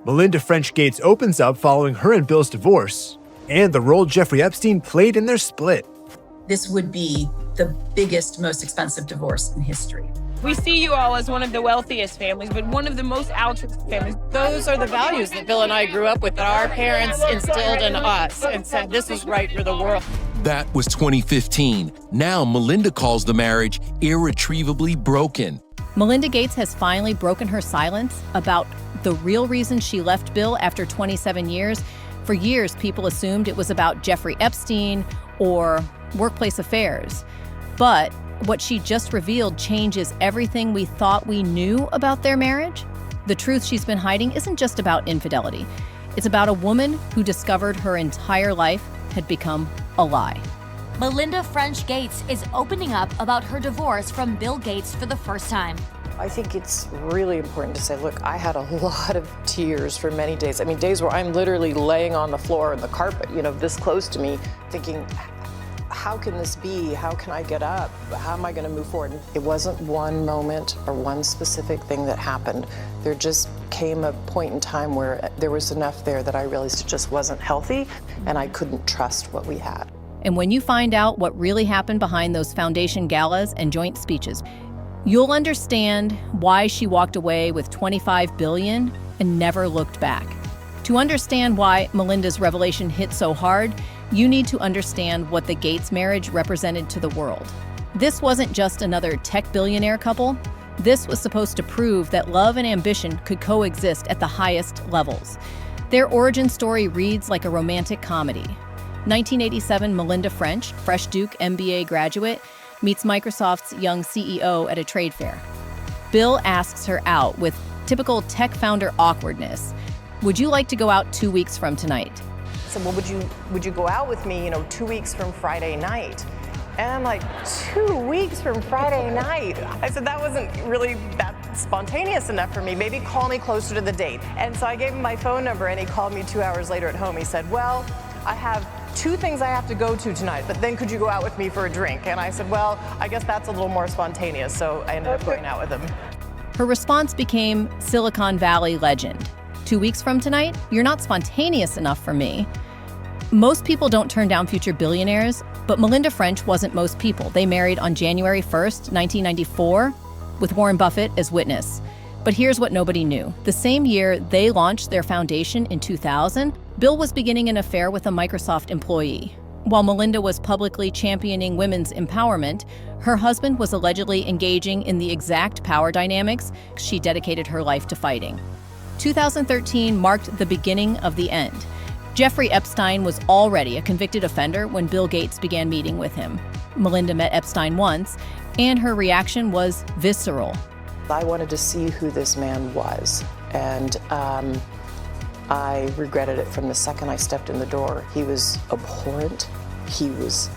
Melinda French Gates opens up following her and Bill's divorce, and the role Jeffrey Epstein played in their split. This would be the biggest, most expensive divorce in history. We see you all as one of the wealthiest families, but one of the most altruistic families. Those are the values that Bill and I grew up with, that our parents instilled in us and said this is right for the world. That was 2015. Now Melinda calls the marriage irretrievably broken. Melinda Gates has finally broken her silence about the real reason she left Bill after 27 years. For years, people assumed it was about Jeffrey Epstein or workplace affairs. But what she just revealed changes everything we thought we knew about their marriage. The truth she's been hiding isn't just about infidelity. It's about a woman who discovered her entire life had become a lie. Melinda French Gates is opening up about her divorce from Bill Gates for the first time. I think it's really important to say, look, I had a lot of tears for many days. I mean, days where I'm literally laying on the floor on the carpet, this close to me, thinking, how can this be? How can I get up? How am I going to move forward? It wasn't one moment or one specific thing that happened. There just came a point in time where there was enough there that I realized it just wasn't healthy, and I couldn't trust what we had. And when you find out what really happened behind those foundation galas and joint speeches, you'll understand why she walked away with $25 billion and never looked back. To understand why Melinda's revelation hit so hard, you need to understand what the Gates marriage represented to the world. This wasn't just another tech billionaire couple. This was supposed to prove that love and ambition could coexist at the highest levels. Their origin story reads like a romantic comedy. 1987 Melinda French, fresh Duke MBA graduate, meets Microsoft's young CEO at a trade fair. Bill asks her out with typical tech founder awkwardness. Would you like to go out 2 weeks from tonight? I said, well, would you go out with me, 2 weeks from Friday night? And I'm like, 2 weeks from Friday night? I said, that wasn't really that spontaneous enough for me. Maybe call me closer to the date. And so I gave him my phone number, and he called me 2 hours later at home. He said, well, I have 2 things I have to go to tonight, but then could you go out with me for a drink? And I said, well, I guess that's a little more spontaneous, so I ended up going out with him. Her response became Silicon Valley legend. 2 weeks from tonight? You're not spontaneous enough for me. Most people don't turn down future billionaires, but Melinda French wasn't most people. They married on January 1st, 1994, with Warren Buffett as witness. But here's what nobody knew. The same year they launched their foundation in 2000, Bill was beginning an affair with a Microsoft employee. While Melinda was publicly championing women's empowerment, her husband was allegedly engaging in the exact power dynamics she dedicated her life to fighting. 2013 marked the beginning of the end. Jeffrey Epstein was already a convicted offender when Bill Gates began meeting with him. Melinda met Epstein once, and her reaction was visceral. I wanted to see who this man was, and I regretted it from the second I stepped in the door. He was abhorrent. He was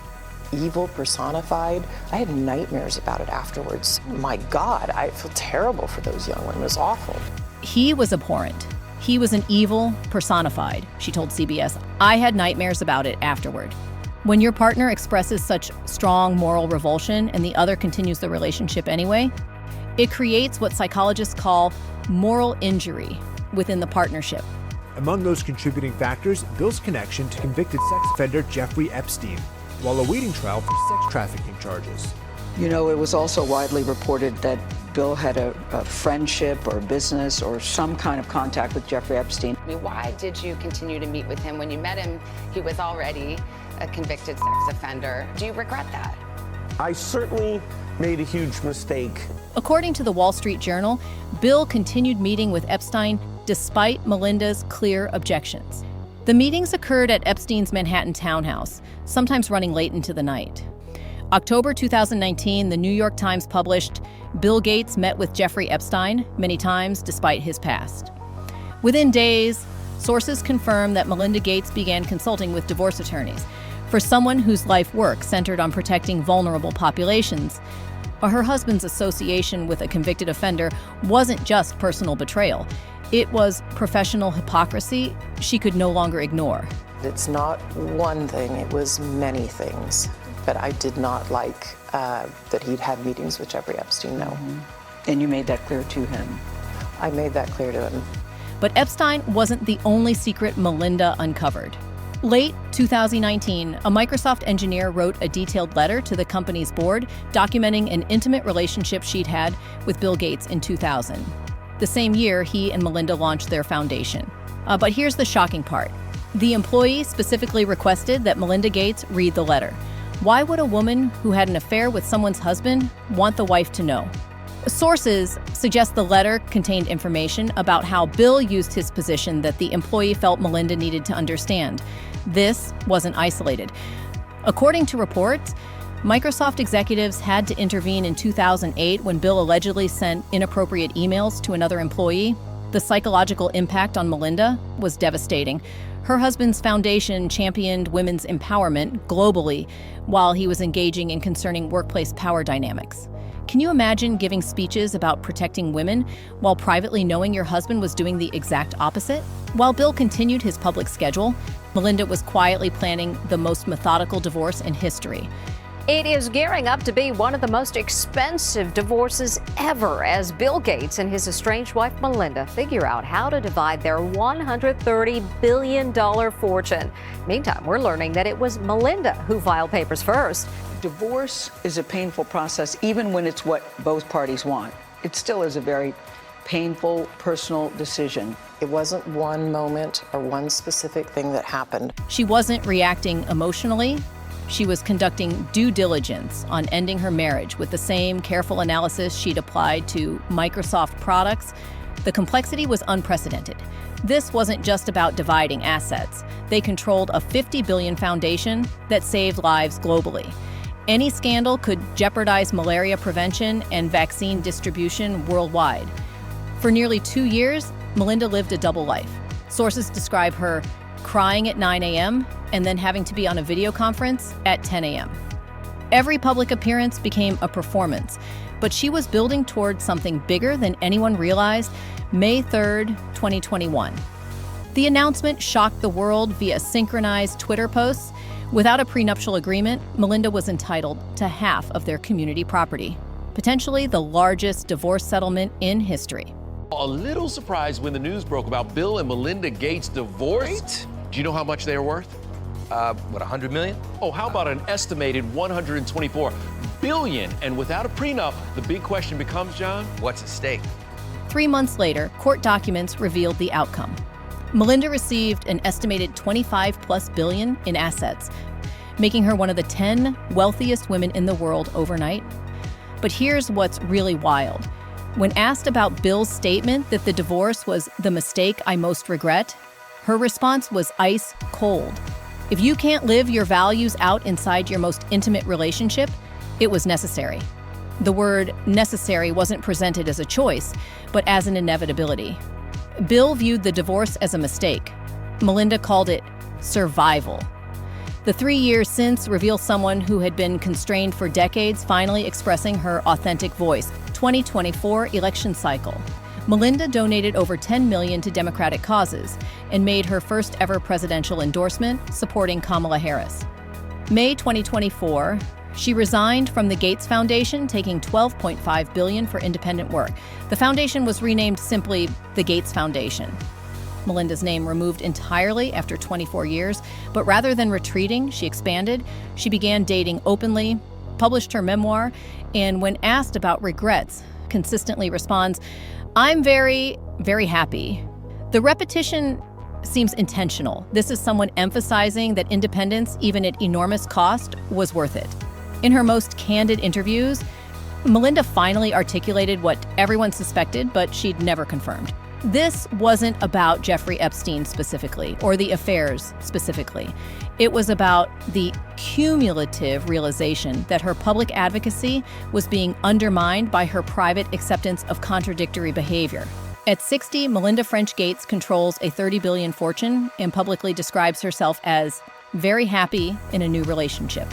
evil personified. I had nightmares about it afterwards. My God, I feel terrible for those young women. It was awful. He was abhorrent. He was an evil personified, she told CBS. I had nightmares about it afterward. When your partner expresses such strong moral revulsion and the other continues the relationship anyway, it creates what psychologists call moral injury within the partnership. Among those contributing factors, Bill's connection to convicted sex offender Jeffrey Epstein, while awaiting trial for sex trafficking charges. It was also widely reported that Bill had a friendship or business or some kind of contact with Jeffrey Epstein. I mean, why did you continue to meet with him? When you met him, he was already a convicted sex offender. Do you regret that? I certainly made a huge mistake. According to the Wall Street Journal, Bill continued meeting with Epstein despite Melinda's clear objections. The meetings occurred at Epstein's Manhattan townhouse, sometimes running late into the night. October 2019, the New York Times published, Bill Gates met with Jeffrey Epstein many times despite his past. Within days, sources confirmed that Melinda Gates began consulting with divorce attorneys. For someone whose life work centered on protecting vulnerable populations, her husband's association with a convicted offender wasn't just personal betrayal. It was professional hypocrisy she could no longer ignore. It's not one thing, it was many things. But I did not like that he'd had meetings with Jeffrey Epstein, no. And you made that clear to him? I made that clear to him. But Epstein wasn't the only secret Melinda uncovered. Late 2019, a Microsoft engineer wrote a detailed letter to the company's board documenting an intimate relationship she'd had with Bill Gates in 2000. The same year, he and Melinda launched their foundation. But here's the shocking part. The employee specifically requested that Melinda Gates read the letter. Why would a woman who had an affair with someone's husband want the wife to know? Sources suggest the letter contained information about how Bill used his position that the employee felt Melinda needed to understand. This wasn't isolated. According to reports, Microsoft executives had to intervene in 2008 when Bill allegedly sent inappropriate emails to another employee. The psychological impact on Melinda was devastating. Her husband's foundation championed women's empowerment globally while he was engaging in concerning workplace power dynamics. Can you imagine giving speeches about protecting women while privately knowing your husband was doing the exact opposite? While Bill continued his public schedule, Melinda was quietly planning the most methodical divorce in history. It is gearing up to be one of the most expensive divorces ever as Bill Gates and his estranged wife Melinda figure out how to divide their $130 billion fortune. Meantime, we're learning that it was Melinda who filed papers first. Divorce is a painful process, even when it's what both parties want. It still is a very painful, personal decision. It wasn't one moment or one specific thing that happened. She wasn't reacting emotionally. She was conducting due diligence on ending her marriage with the same careful analysis she'd applied to Microsoft products. The complexity was unprecedented. This wasn't just about dividing assets. They controlled a $50 billion foundation that saved lives globally. Any scandal could jeopardize malaria prevention and vaccine distribution worldwide. For nearly 2 years, Melinda lived a double life. Sources describe her crying at 9 a.m. and then having to be on a video conference at 10 a.m. Every public appearance became a performance, but she was building toward something bigger than anyone realized. May 3rd, 2021. The announcement shocked the world via synchronized Twitter posts. Without a prenuptial agreement, Melinda was entitled to half of their community property, potentially the largest divorce settlement in history. A little surprised when the news broke about Bill and Melinda Gates' divorce. Right? Do you know how much they are worth? What, 100 million? Oh, how about an estimated 124 billion? And without a prenup, the big question becomes, John, What's at stake? 3 months later, court documents revealed the outcome. Melinda received an estimated $25+ billion in assets, making her one of the 10 wealthiest women in the world overnight. But here's what's really wild. When asked about Bill's statement that the divorce was the mistake I most regret, her response was ice cold. If you can't live your values out inside your most intimate relationship, it was necessary. The word necessary wasn't presented as a choice, but as an inevitability. Bill viewed the divorce as a mistake. Melinda called it survival. The 3 years since reveal someone who had been constrained for decades finally expressing her authentic voice. 2024 election cycle. Melinda donated over $10 million to Democratic causes and made her first ever presidential endorsement supporting Kamala Harris. May 2024, she resigned from the Gates Foundation, taking $12.5 billion for independent work. The foundation was renamed simply the Gates Foundation. Melinda's name removed entirely after 24 years, but rather than retreating, she expanded. She began dating openly, published her memoir, and when asked about regrets, consistently responds, "I'm very, very happy." The repetition seems intentional. This is someone emphasizing that independence, even at enormous cost, was worth it. In her most candid interviews, Melinda finally articulated what everyone suspected, but she'd never confirmed. This wasn't about Jeffrey Epstein specifically, or the affairs specifically. It was about the cumulative realization that her public advocacy was being undermined by her private acceptance of contradictory behavior. At 60, Melinda French Gates controls a $30 billion fortune and publicly describes herself as very happy in a new relationship.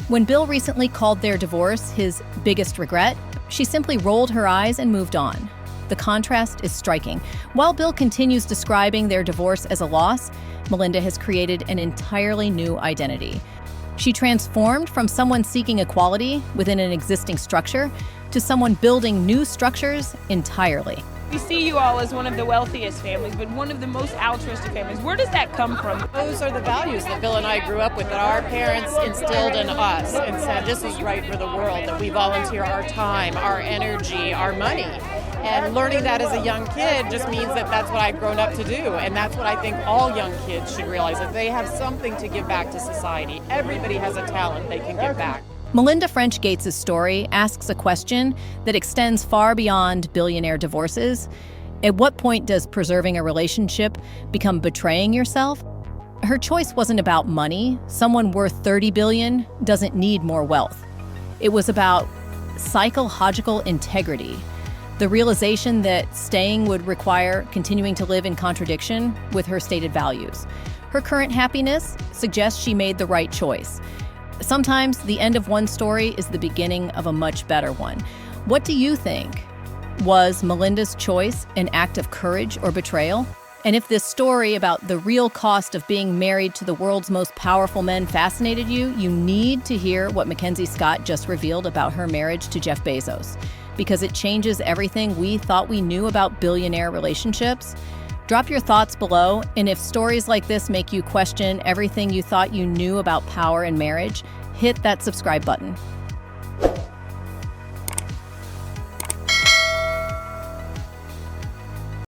When Bill recently called their divorce his biggest regret, she simply rolled her eyes and moved on. The contrast is striking. While Bill continues describing their divorce as a loss, Melinda has created an entirely new identity. She transformed from someone seeking equality within an existing structure to someone building new structures entirely. We see you all as one of the wealthiest families, but one of the most altruistic families. Where does that come from? Those are the values that Bill and I grew up with, that our parents instilled in us and said this is right for the world, that we volunteer our time, our energy, our money. And learning that as a young kid just means that that's what I've grown up to do. And that's what I think all young kids should realize, that they have something to give back to society. Everybody has a talent they can give back. Melinda French Gates' story asks a question that extends far beyond billionaire divorces. At what point does preserving a relationship become betraying yourself? Her choice wasn't about money. Someone worth $30 billion doesn't need more wealth. It was about psychological integrity, the realization that staying would require continuing to live in contradiction with her stated values. Her current happiness suggests she made the right choice. Sometimes the end of one story is the beginning of a much better one. What do you think? Was Melinda's choice an act of courage or betrayal? And if this story about the real cost of being married to the world's most powerful men fascinated you, you need to hear what Mackenzie Scott just revealed about her marriage to Jeff Bezos, because it changes everything we thought we knew about billionaire relationships. Drop your thoughts below, and if stories like this make you question everything you thought you knew about power and marriage, hit that subscribe button.